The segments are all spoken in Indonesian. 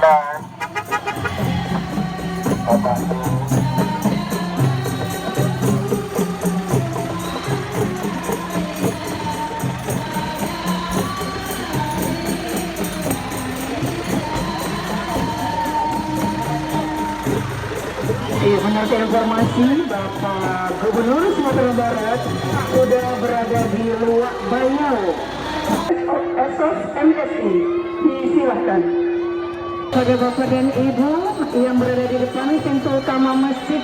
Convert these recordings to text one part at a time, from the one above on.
Menurut informasi, Bapak Gubernur Sumatera Barat sudah berada di Luak Bayau SSMSI. Disilahkan. Pada Bapak dan Ibu yang berada di depan pintu utama masjid.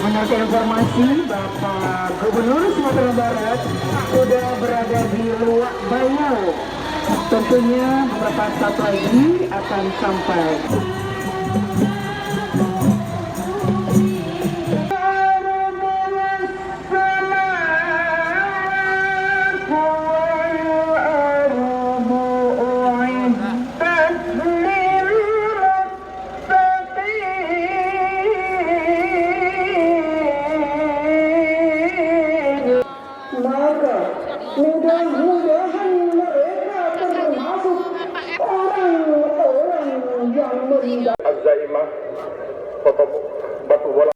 Menurut informasi, Bapak Gubernur Sumatera Barat sudah berada di Luak Bayau. Tentunya beberapa saat lagi akan sampai. Mudah-mudahan mereka termasuk orang-orang yang meninggal. Az-Zaimah Kota Batu Bola.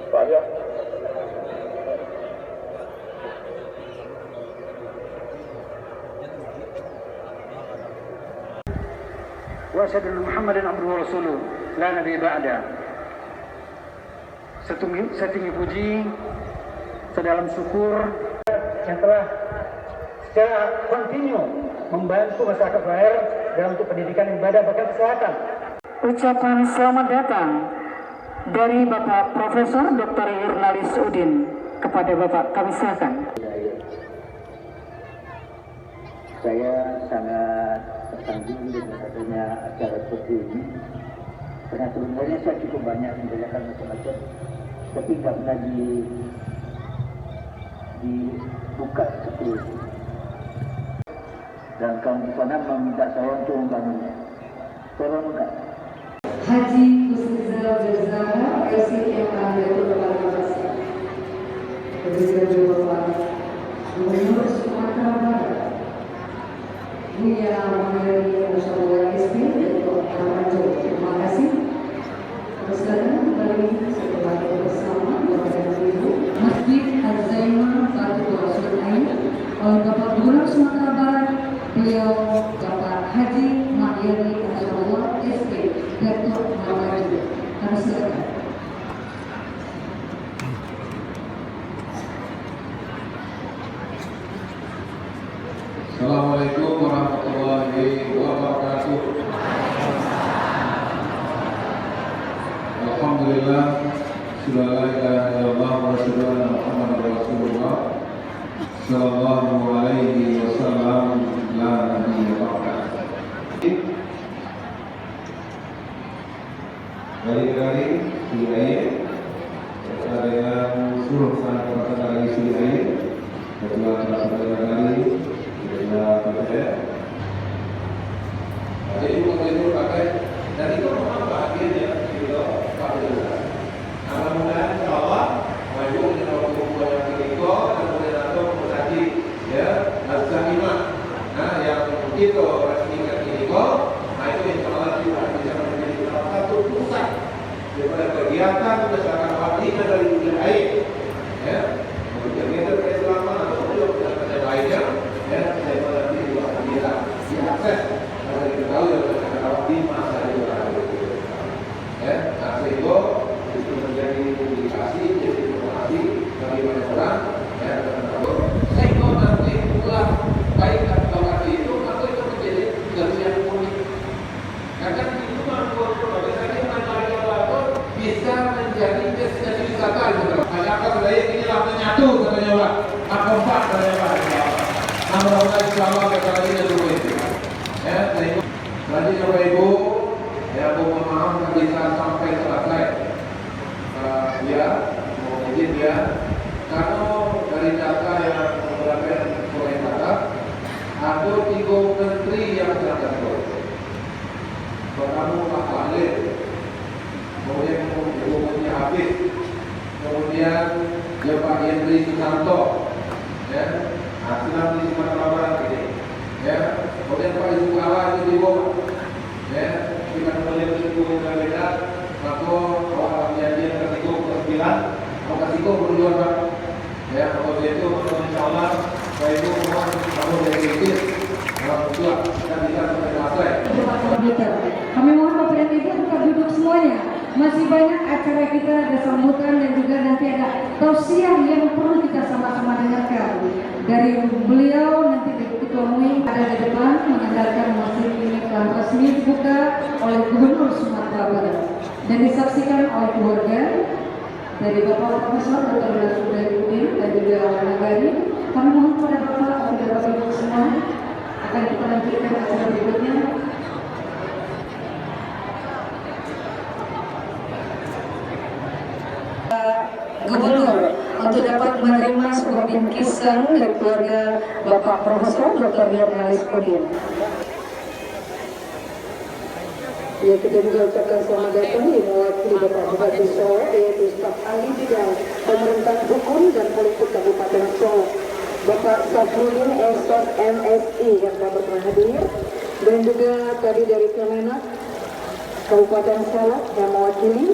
Saya wa asyhadu anna Muhammadan abduhu wa rasuluh la nabiyya ba'da. Setinggi puji, sedalam syukur yang telah secara kontinu membantu masyarakat Baher dalam untuk pendidikan ibadah bahkan kesehatan. Ucapan selamat datang dari Bapak Profesor Dr. Yurnalis Udin kepada Bapak kami silakan. Saya sangat tersanjung dengan adanya acara seperti ini. Karena sebenarnya saya cukup banyak mengerjakan macam-macam, tapi nggak pernah dibuka seperti itu. Dan kawan di sana meminta saya untuk membangunnya. Tolong enggak? Haji Kusrizal Berzahra, LCMA Datuk Kepala Masjid. Presiden Bapak Gubernur Sumatera Barat, Buya Muhammad Rasulullah SP, Datuk Rajo. Terima kasih. Persilakan kembali setelah bersama Bapak Ibu. Masjid Al-Zaimah Batu Rasulullah oleh Bapak Gubernur Sumatera Barat, beliau Bapak Haji Mahyani Rasulullah SP, Datuk Rajo. Kami silakan. Assalamualaikum warahmatullahi wabarakatuh. Alhamdulillah, sudah la ilaha illallah wa asyhadu anna Muhammadar Rasulullah sallallahu alaihi wasallam la nabiyya ba'da. Dari Suriah bersama dengan seluruh sahabat dari Suriah, kedua saudara-saudari jadi itu pakai dan itu memang bahagianya gitu Pak Bunda. Mudah-mudahan insyaallah maju dengan waktu yang berikut dan kemudian atau menjadi ya al-Zaimah. Nah yang itu resmikan ini nah itu insyaallah juga bisa menjadi salah satu pusat daripada kegiatan masyarakat Madinah dari dunia air. Ya, kegiatan keislaman atau kegiatan lainnya. Ya, saya berarti juga bisa diakses karena diketahui oleh masyarakat di masa itu. Ya, nah sehingga itu menjadi publikasi, jadi informasi bagi banyak orang. Ya, sehingga nanti pulang baik atau lagi itu atau itu menjadi bagian unik. Karena itu mampu bagi saya masyarakat bisa menjadi destinasi wisata. Masyarakat budaya inilah menyatu katanya Pak, kompak katanya Pak. Mudah-mudahan insyaallah kali ini dulu itu. Ya, terima kasih Bapak Ibu. Ya, aku mohon maaf nggak bisa sampai selesai. Ya, mohon izin ya. Karena dari data yang beberapa oleh data, ada 3 menteri yang berangkat. Pertama Pak Khalil, kemudian Ibu Habib, kemudian Pak Henry Susanto, ya. Sedang di Sumatera Barat ini, ya. Kemudian Pak Yusuf Kala itu di bawah, ya. Kita melihat itu berbeda, maka kalau janjian ke-9, maka ke-9 berjuang Pak, ya. Kalau itu insyaallah, Pak Ibu mohon kamu dari kritis, dalam berjuang kita bisa sampai selesai. Kami mohon Bapak dan Ibu tetap duduk semuanya. Masih banyak acara kita, ada sambutan dan juga nanti ada tausiah yang perlu kita sama-sama dengarkan. Dari beliau nanti Ketua MUI ada di depan mengandalkan masjid ini telah resmi dibuka oleh Gubernur Sumatera Barat dan disaksikan oleh keluarga dari Bapak Profesor Dr. Nasruddin dan juga Nagari. Kami mohon kepada Bapak dan Bapak Ibu semua akan kita lanjutkan acara berikutnya. Gubernur untuk dapat menerima sebuah bingkisan dari keluarga Bapak Profesor Dr. Nurnalis Udin. Ya, kita juga ucapkan selamat datang di mewakili Bapak Bupati Solo, yaitu staf ahli bidang pemerintahan hukum dan politik Kabupaten Solo, Bapak Safruddin Esot MSI yang telah berkenan hadir, dan juga tadi dari Kemenak Kabupaten Solo yang mewakili.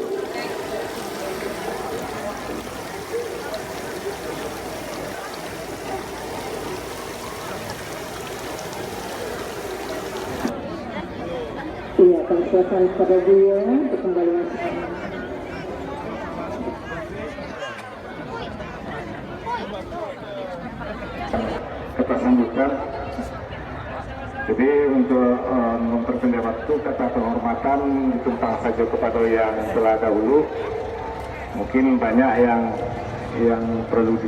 Iya, akan silakan kepada beliau untuk kembali masuk. Kita sambutkan. Jadi untuk memperpendek waktu, kata penghormatan ditumpang saja kepada yang telah dahulu. Mungkin banyak yang perlu